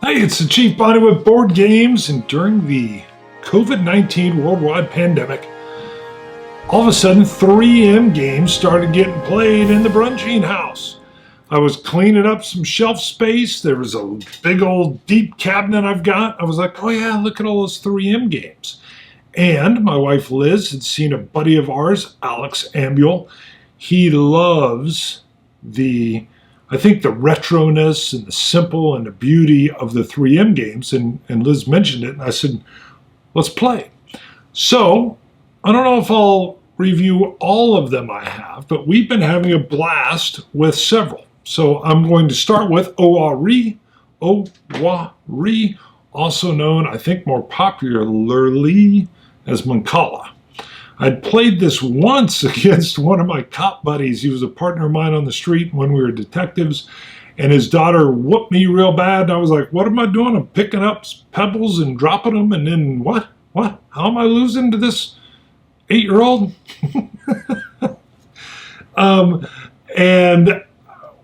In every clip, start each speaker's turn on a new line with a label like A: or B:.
A: Hey, it's the Chief Bonnie with Board Games, and during the COVID-19 worldwide pandemic, all of a sudden 3M games started getting played in the brunching house. I was cleaning up some shelf space. There was a big old deep cabinet I've got. I was like, oh yeah, look at all those 3M games. And my wife Liz had seen a buddy of ours, Alex Ambuel. He loves I think the retroness and the simple and the beauty of the 3M games. And Liz mentioned it, and I said, let's play. So I don't know if I'll review all of them I have, but we've been having a blast with several. So I'm going to start with Oh-Wah-Ree, Oh-Wah-Ree, also known, I think more popularly as Mancala. I'd played this once against one of my cop buddies. He was a partner of mine on the street when we were detectives, and his daughter whooped me real bad. And I was like, what am I doing? I'm picking up pebbles and dropping them, and then what? How am I losing to this 8-year-old? And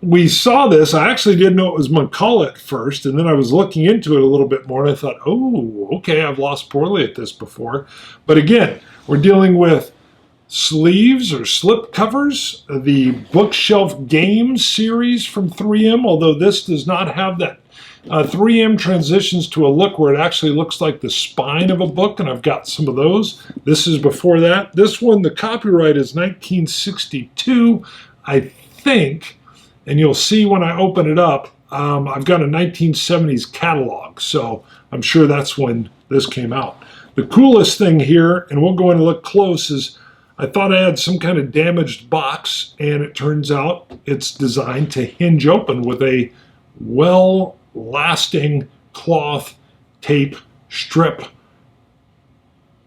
A: we saw this. I actually didn't know it was Mancala at first, and then I was looking into it a little bit more, and I thought, oh, okay, I've lost poorly at this before. But again, we're dealing with sleeves or slip covers, the Bookshelf Games series from 3M, although this does not have that. 3M transitions to a look where it actually looks like the spine of a book, and I've got some of those. This is before that. This one, the copyright is 1962, I think. And you'll see when I open it up, I've got a 1970s catalog, so I'm sure that's when this came out. The coolest thing here, and we'll go in and look close, is I thought I had some kind of damaged box, and it turns out it's designed to hinge open with a well-lasting cloth tape strip.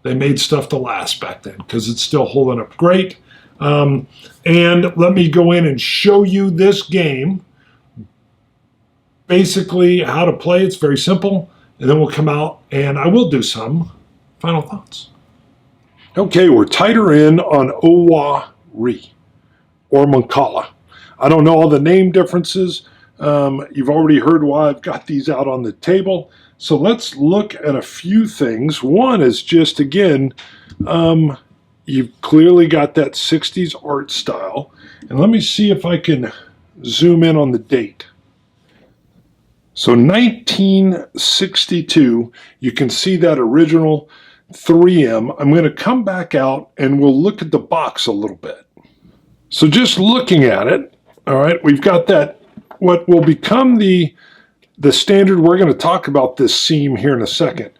A: They made stuff to last back then because it's still holding up great. And let me go in and show you this game. Basically, how to play. It's very simple. And then we'll come out and I will do some final thoughts. Okay, we're tighter in on Oh-Wah-Ree or Mancala. I don't know all the name differences. You've already heard why I've got these out on the table. So let's look at a few things. One is just, again, you've clearly got that 60s art style. And let me see if I can zoom in on the date. So 1962, you can see that original 3M. I'm going to come back out and we'll look at the box a little bit. So just looking at it, all right, we've got that, what will become the standard. We're going to talk about this seam here in a second.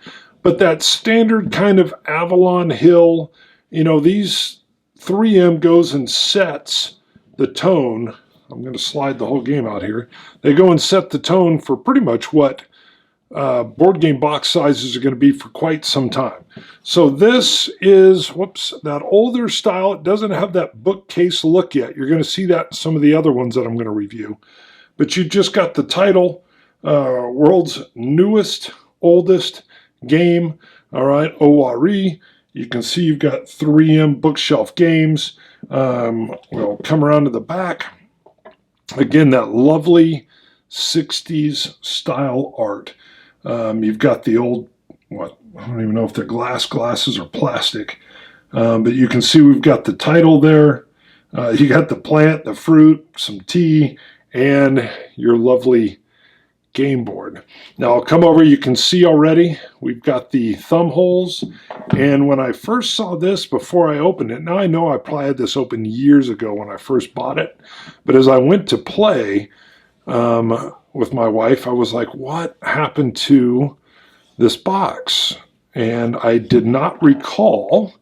A: But that standard kind of Avalon Hill, you know, these 3M goes and sets the tone. I'm going to slide the whole game out here. They go and set the tone for pretty much what board game box sizes are going to be for quite some time. So this is, that older style. It doesn't have that bookcase look yet. You're going to see that in some of the other ones that I'm going to review. But you just got the title, world's newest, oldest game. All right, Oh-Wah-Ree. You can see you've got 3M Bookshelf Games. We'll come around to the back. Again, that lovely 60s style art. You've got the old, I don't even know if they're glasses or plastic. But you can see we've got the title there. You got the plant, the fruit, some tea, and your lovely game board. Now I'll come over, you can see already we've got the thumb holes, and when I first saw this before I opened it, now I know I probably had this open years ago when I first bought it, but as I went to play with my wife, I was like, what happened to this box? And I did not recall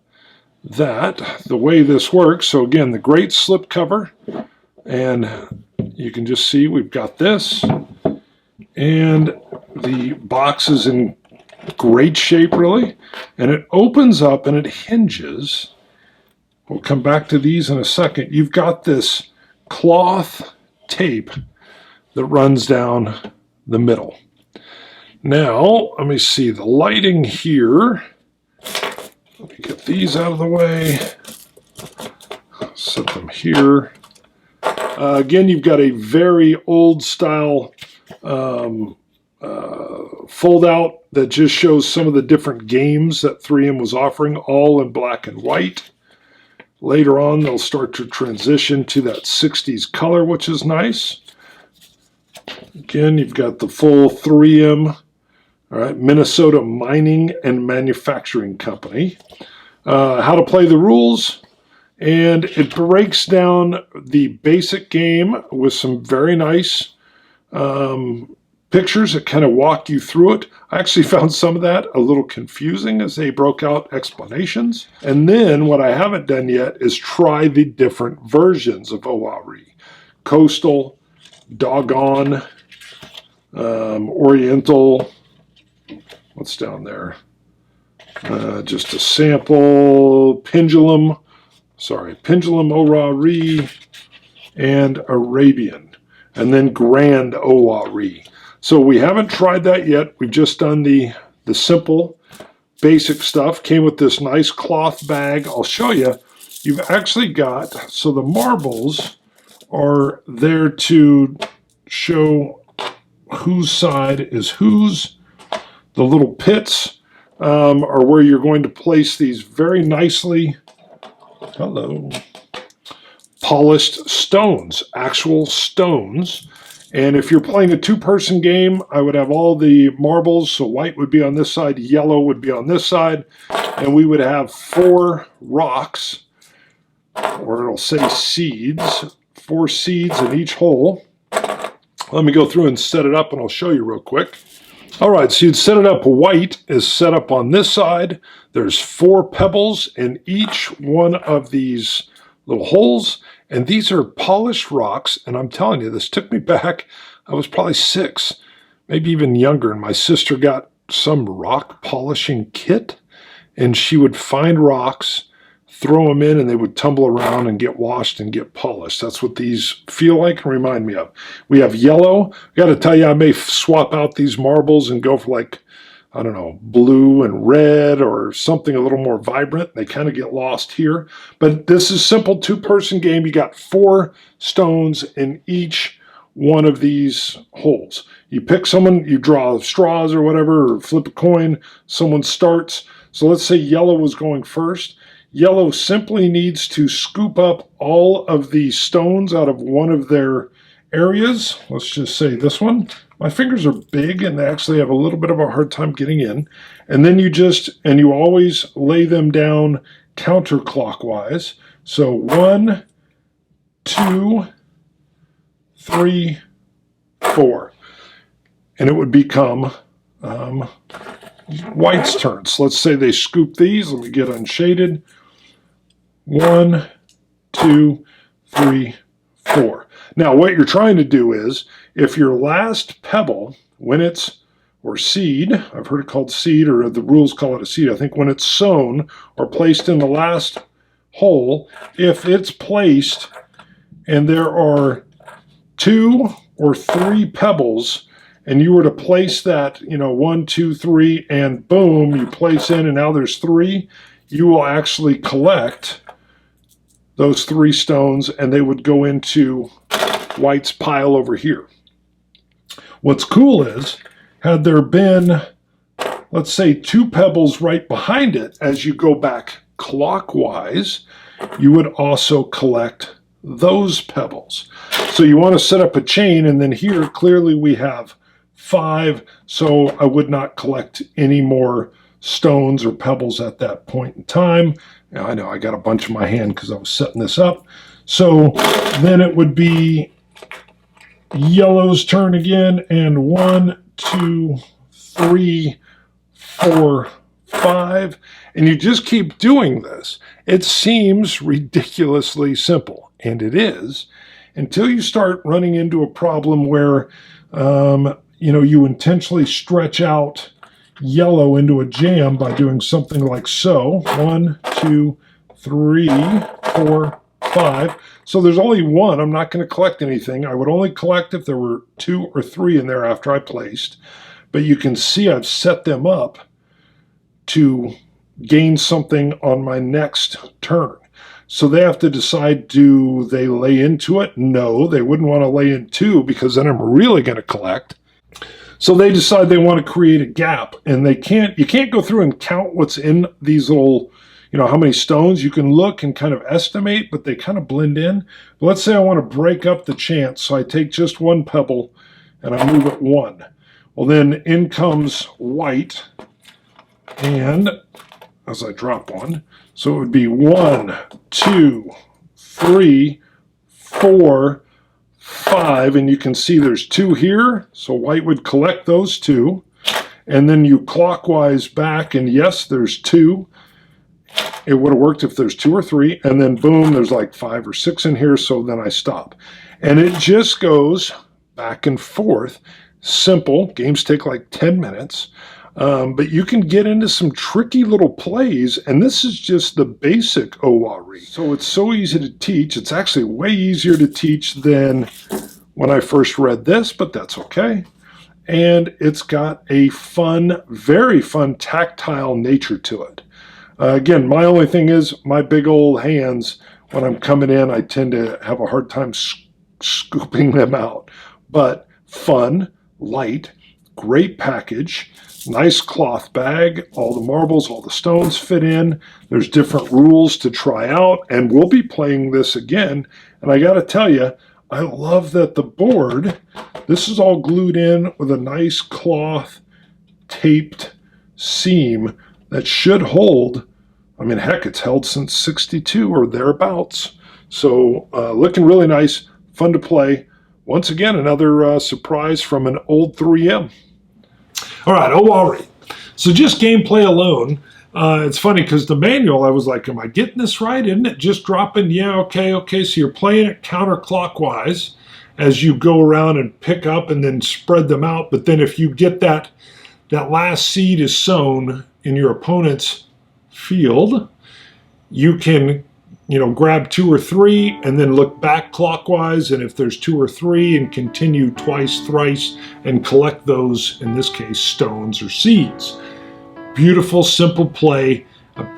A: that the way this works. So again, the great slip cover, and you can just see we've got this. And the box is in great shape, really. And it opens up and it hinges. We'll come back to these in a second. You've got this cloth tape that runs down the middle. Now, let me see the lighting here. Let me get these out of the way. Set them here. Again, you've got a very old style fold out that just shows some of the different games that 3M was offering, all in black and white. Later on, they'll start to transition to that 60s color, which is nice. Again, you've got the full 3M, all right, Minnesota Mining and Manufacturing Company. How to play the rules, and it breaks down the basic game with some very nice pictures that kind of walk you through it. I actually found some of that a little confusing as they broke out explanations. And then what I haven't done yet is try the different versions of Oh-Wah-Ree. Coastal, Doggone, Oriental, what's down there? Just a sample, Pendulum, Oh-Wah-Ree, and Arabian, and then Grand Oh-Wah-Ree. So we haven't tried that yet. We've just done the simple, basic stuff. Came with this nice cloth bag. I'll show you. You've actually got, so the marbles are there to show whose side is whose. The little pits are where you're going to place these very nicely, polished stones, actual stones. And if you're playing a two-person game, I would have all the marbles, so white would be on this side, yellow would be on this side, and we would have 4 rocks, or it'll say seeds, 4 seeds in each hole. Let me go through and set it up, and I'll show you real quick. All right, so you'd set it up. White is set up on this side. There's 4 pebbles in each one of these little holes, and these are polished rocks. And I'm telling you, this took me back. I was probably 6, maybe even younger, and my sister got some rock polishing kit, and she would find rocks, throw them in, and they would tumble around and get washed and get polished. That's what these feel like and remind me of. We have yellow. I got to tell you, I may swap out these marbles and go for, like, I don't know, blue and red or something a little more vibrant. They kind of get lost here. But this is a simple two-person game. You got 4 stones in each one of these holes. You pick someone, you draw straws or whatever, or flip a coin. Someone starts. So let's say yellow was going first. Yellow simply needs to scoop up all of the stones out of one of their areas. Let's just say this one. My fingers are big and they actually have a little bit of a hard time getting in. And then you always lay them down counterclockwise. So 1, 2, 3, 4. And it would become white's turn. So let's say they scoop these. Let me get unshaded. 1, 2, 3, 4. Now, what you're trying to do is, if your last pebble, when it's, or seed, I've heard it called seed, or the rules call it a seed, I think when it's sown or placed in the last hole, if it's placed and there are 2 or 3 pebbles, and you were to place that, 1, 2, 3, and boom, you place in, and now there's 3, you will actually collect those 3 stones, and they would go into white's pile over here. What's cool is, had there been, let's say, 2 pebbles right behind it, as you go back clockwise, you would also collect those pebbles. So you want to set up a chain, and then here, clearly we have 5, so I would not collect any more stones or pebbles at that point in time. Now, I know I got a bunch in my hand because I was setting this up. So then it would be yellow's turn again, and 1, 2, 3, 4, 5, and you just keep doing this. It seems ridiculously simple, and it is, until you start running into a problem where you intentionally stretch out yellow into a jam by doing something like so. 1, 2, 3, 4, 5. So there's only 1. I'm not going to collect anything. I would only collect if there were 2 or 3 in there after I placed. But you can see I've set them up to gain something on my next turn. So they have to decide, do they lay into it? No, they wouldn't want to lay in 2, because then I'm really going to collect. So they decide they want to create a gap, and you can't go through and count what's in these little, how many stones. You can look and kind of estimate, but they kind of blend in. But let's say I want to break up the chance, so I take just one pebble and I move it 1. Well, then in comes white, and as I drop 1, so it would be 1, 2, 3, 4, 5, and you can see there's 2 here, so white would collect those 2, and then you clockwise back, and yes, there's 2. It would have worked if there's 2 or 3, and then boom, there's like 5 or 6 in here, so then I stop. And it just goes back and forth. Simple. Games take like 10 minutes. But you can get into some tricky little plays, and this is just the basic Oh-Wah-Ree. So it's so easy to teach. It's actually way easier to teach than when I first read this, but that's okay. And it's got a fun, very fun tactile nature to it. Again, my only thing is my big old hands, when I'm coming in, I tend to have a hard time scooping them out. But fun, light, great package, nice cloth bag, all the marbles, all the stones fit in. There's different rules to try out, and we'll be playing this again. And I got to tell you, I love that the board, this is all glued in with a nice cloth taped seam that should hold. I mean, heck, it's held since '62 or thereabouts. So looking really nice, fun to play. Once again, another surprise from an old 3M. All right, Oh-Wah-Ree. So just gameplay alone, it's funny because the manual, I was like, am I getting this right? Isn't it just dropping? Yeah, okay. So you're playing it counterclockwise as you go around and pick up and then spread them out. But then if you get that last seed is sown in your opponent's field, you can grab 2 or 3 and then look back clockwise, and if there's 2 or 3, and continue twice, thrice, and collect those, in this case, stones or seeds. Beautiful, simple play.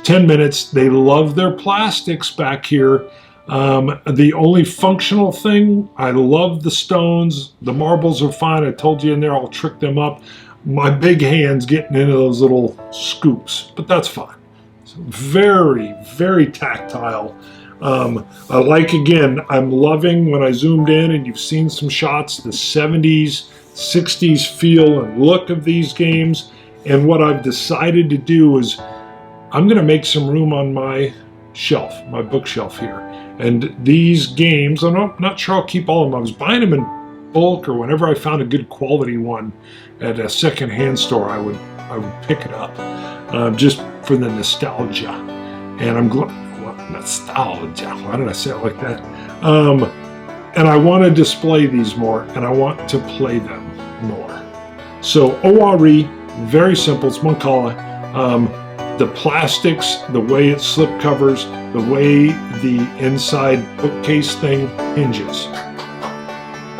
A: 10 minutes. They love their plastics back here. The only functional thing, I love the stones. The marbles are fine. I told you in there I'll trick them up. My big hand's getting into those little scoops, but that's fine. Very, very tactile. I like, again, I'm loving when I zoomed in and you've seen some shots, the 70s, 60s feel and look of these games. And what I've decided to do is I'm going to make some room on my shelf, my bookshelf here. And these games, I'm not sure I'll keep all of them. I was buying them in bulk, or whenever I found a good quality one at a secondhand store, I would pick it up. Just for the nostalgia, and I'm nostalgia. Why did I say it like that? And I want to display these more, and I want to play them more. So Oh-Wah-Ree, very simple. It's Mancala. The plastics, the way it slip covers, the way the inside bookcase thing hinges.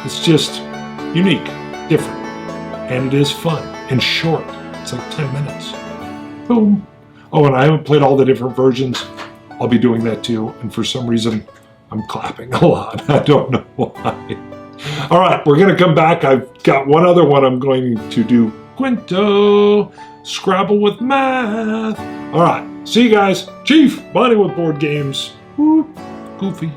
A: It's just unique, different, and it is fun and short. It's like 10 minutes. Boom. Oh, and I haven't played all the different versions. I'll be doing that too. And for some reason, I'm clapping a lot. I don't know why. All right, we're going to come back. I've got one other one I'm going to do. Quinto, Scrabble with math. All right, see you guys. Chief, Bonnie with board games. Whoop, goofy.